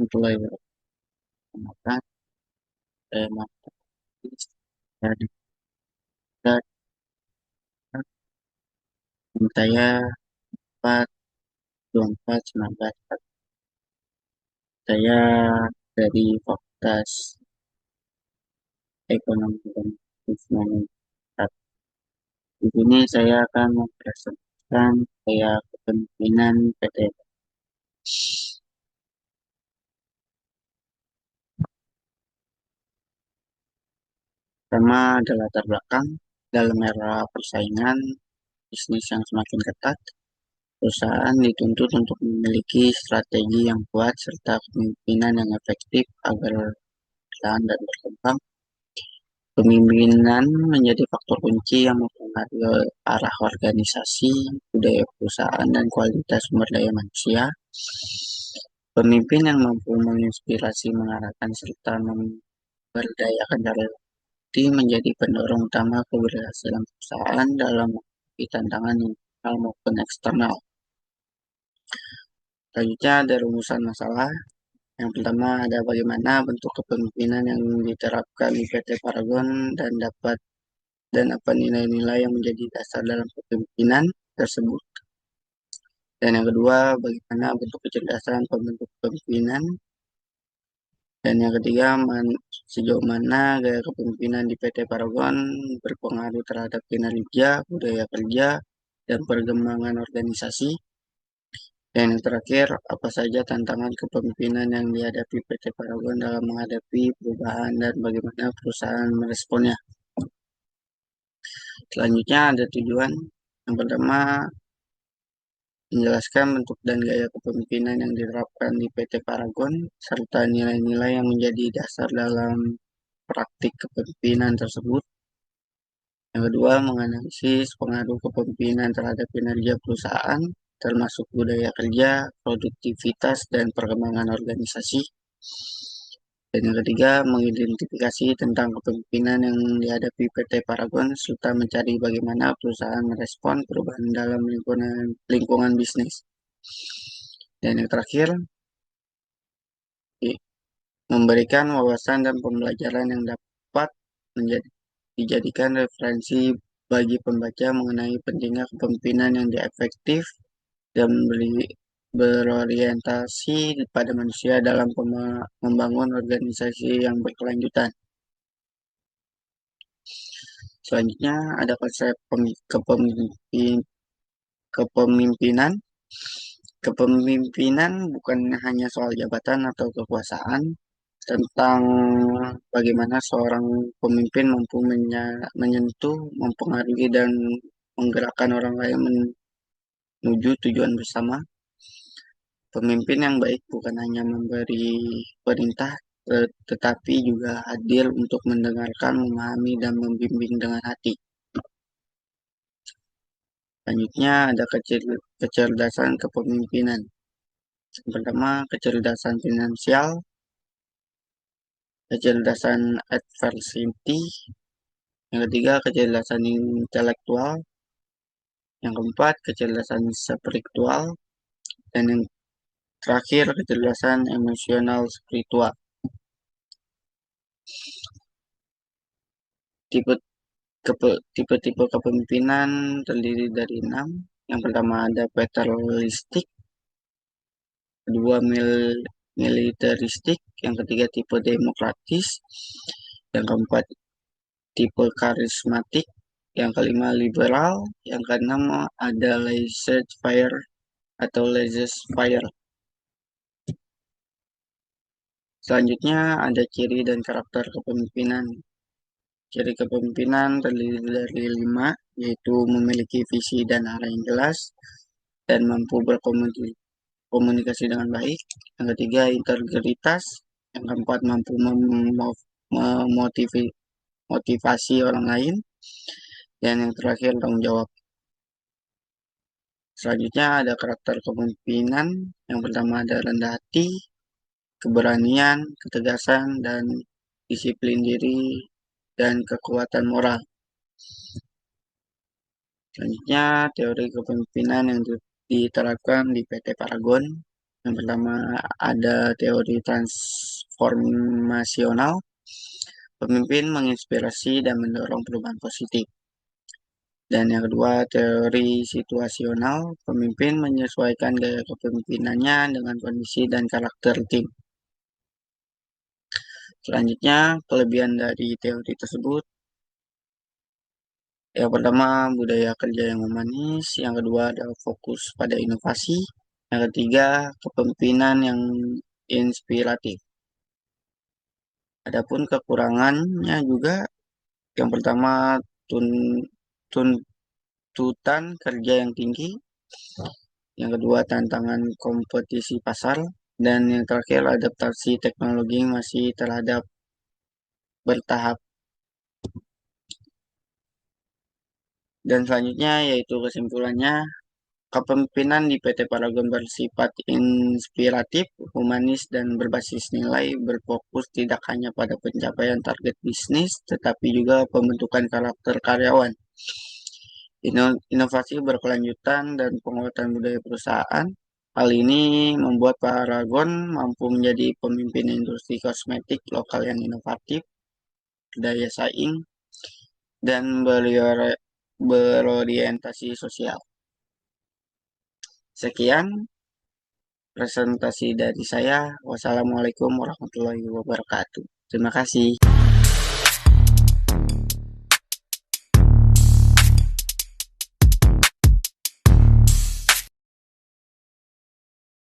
warahmatullahi wabarakatuh. Saya Muhammad Hafiz dari Ustadz. Saya 42419. Saya dari Fakultas Ekonomi dan Bisnis. Di sini saya akan mempresentasikan saya kepemimpinan PT. Pertama adalah latar belakang dalam era persaingan bisnis yang semakin ketat. Perusahaan dituntut untuk memiliki strategi yang kuat serta kepemimpinan yang efektif agar bertahan dan berkembang. Kepemimpinan menjadi faktor kunci yang mempengaruhi arah organisasi, budaya perusahaan, dan kualitas sumber daya manusia. Pemimpin yang mampu menginspirasi, mengarahkan, serta memberdayakan karyawan menjadi pendorong utama keberhasilan perusahaan dalam menghadapi tantangan internal maupun eksternal. Selanjutnya ada rumusan masalah. Yang pertama ada bagaimana bentuk kepemimpinan yang diterapkan di PT Paragon dan apa nilai-nilai yang menjadi dasar dalam kepemimpinan tersebut. Dan yang kedua, bagaimana bentuk kecerdasan pembentuk kepemimpinan. Dan yang ketiga, sejauh mana gaya kepemimpinan di PT Paragon berpengaruh terhadap kinerja, budaya kerja, dan perkembangan organisasi. Dan yang terakhir, apa saja tantangan kepemimpinan yang dihadapi PT Paragon dalam menghadapi perubahan dan bagaimana perusahaan meresponnya. Selanjutnya ada tujuan. Yang pertama, menjelaskan bentuk dan gaya kepemimpinan yang diterapkan di PT Paragon, serta nilai-nilai yang menjadi dasar dalam praktik kepemimpinan tersebut. Yang kedua, menganalisis pengaruh kepemimpinan terhadap kinerja perusahaan, termasuk budaya kerja, produktivitas, dan perkembangan organisasi. Dan yang ketiga, mengidentifikasi tentang kepemimpinan yang dihadapi PT Paragon, serta mencari bagaimana perusahaan merespon perubahan dalam lingkungan bisnis. Dan yang terakhir, memberikan wawasan dan pembelajaran yang dapat dijadikan referensi bagi pembaca mengenai pentingnya kepemimpinan yang efektif dan berorientasi pada manusia dalam membangun organisasi yang berkelanjutan. Selanjutnya ada konsep kepemimpinan. Kepemimpinan bukan hanya soal jabatan atau kekuasaan, tentang bagaimana seorang pemimpin mampu menyentuh, mempengaruhi, dan menggerakkan orang lain menuju tujuan bersama. Pemimpin yang baik bukan hanya memberi perintah, tetapi juga hadir untuk mendengarkan, memahami, dan membimbing dengan hati. Selanjutnya ada kecerdasan kepemimpinan. Yang pertama, kecerdasan finansial, kecerdasan adversity. Yang ketiga, kecerdasan intelektual. Yang keempat, kecerdasan spiritual. Dan yang terakhir, kecerdasan emosional spiritual. Tipe-tipe kepemimpinan terdiri dari 6. Yang pertama ada paternalistik, kedua militeristik, yang ketiga tipe demokratis, yang keempat tipe karismatik, yang kelima liberal, yang keenam ada laissez-faire atau laissez-faire. Selanjutnya ada ciri dan karakter kepemimpinan. Ciri kepemimpinan terdiri dari 5, yaitu memiliki visi dan arah yang jelas dan mampu berkomunikasi dengan baik. Yang ketiga, integritas. Yang keempat, mampu memotivasi orang lain. Dan yang terakhir, tanggung jawab. Selanjutnya ada karakter kepemimpinan. Yang pertama ada rendah hati, keberanian, ketegasan, dan disiplin diri, dan kekuatan moral. Selanjutnya, teori kepemimpinan yang diterapkan di PT Paragon. Yang pertama ada teori transformasional, pemimpin menginspirasi dan mendorong perubahan positif. Dan yang kedua, teori situasional, pemimpin menyesuaikan gaya kepemimpinannya dengan kondisi dan karakter tim. Selanjutnya, kelebihan dari teori tersebut. Yang pertama, budaya kerja yang humanis. Yang kedua, adalah fokus pada inovasi. Yang ketiga, kepemimpinan yang inspiratif. Adapun kekurangannya juga, yang pertama, tun- tuntutan kerja yang tinggi. Yang kedua, tantangan kompetisi pasar. Dan yang terakhir, adaptasi teknologi masih terhadap bertahap. Dan selanjutnya yaitu kesimpulannya, kepemimpinan di PT Paragon bersifat inspiratif, humanis, dan berbasis nilai, berfokus tidak hanya pada pencapaian target bisnis, tetapi juga pembentukan karakter karyawan, inovasi berkelanjutan, dan penguatan budaya perusahaan. Hal ini membuat Paragon mampu menjadi pemimpin industri kosmetik lokal yang inovatif, daya saing, dan berorientasi sosial. Sekian presentasi dari saya. Wassalamualaikum warahmatullahi wabarakatuh. Terima kasih.